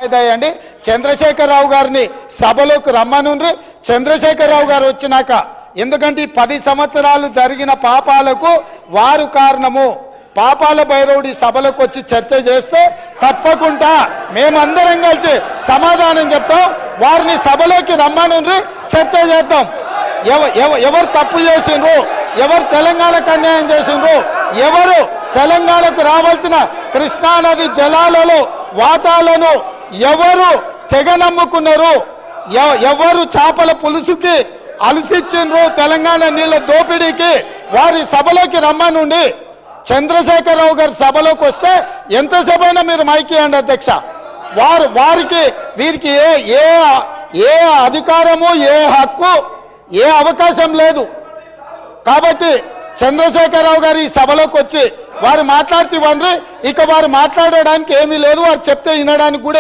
అండి చంద్రశేఖరరావు గారిని సభలోకి రమ్మనుండ్రి. చంద్రశేఖరరావు గారు వచ్చినాక, ఎందుకంటే 10 సంవత్సరాలు జరిగిన పాపాలకు వారు కారణము. పాపాల భైరవుడి సభలోకి వచ్చి చర్చ చేస్తే తప్పకుండా మేమందరం కలిసి సమాధానం చెప్తాం. వారిని సభలోకి రమ్మనుండ్రి, చర్చ చేద్దాం. ఎవరు తప్పు చేసిండ్రు, ఎవరు తెలంగాణకు అన్యాయం చేసిండ్రు, ఎవరు తెలంగాణకు రావాల్సిన కృష్ణానది జలాలలో వాటాలను ఎవరు తెగ నమ్ముకున్నారు, ఎవరు చేపల పులుసుకి అలసిచ్చిండ్రు, తెలంగాణ నీళ్ళ దోపిడీకి, వారి సభలోకి రమ్మనుండి. చంద్రశేఖరరావు గారి సభలోకి వస్తే ఎంతసేపు అయినా మీరు మైకి అండి అధ్యక్ష. వారికి వీరికి ఏ అధికారము, ఏ హక్కు, ఏ అవకాశం లేదు. కాబట్టి చంద్రశేఖరరావు గారు ఈ సభలోకి వచ్చి వారు మాట్లాడితే ఇక వారు మాట్లాడడానికి ఏమీ లేదు, వారు చెప్తే వినడానికి కూడా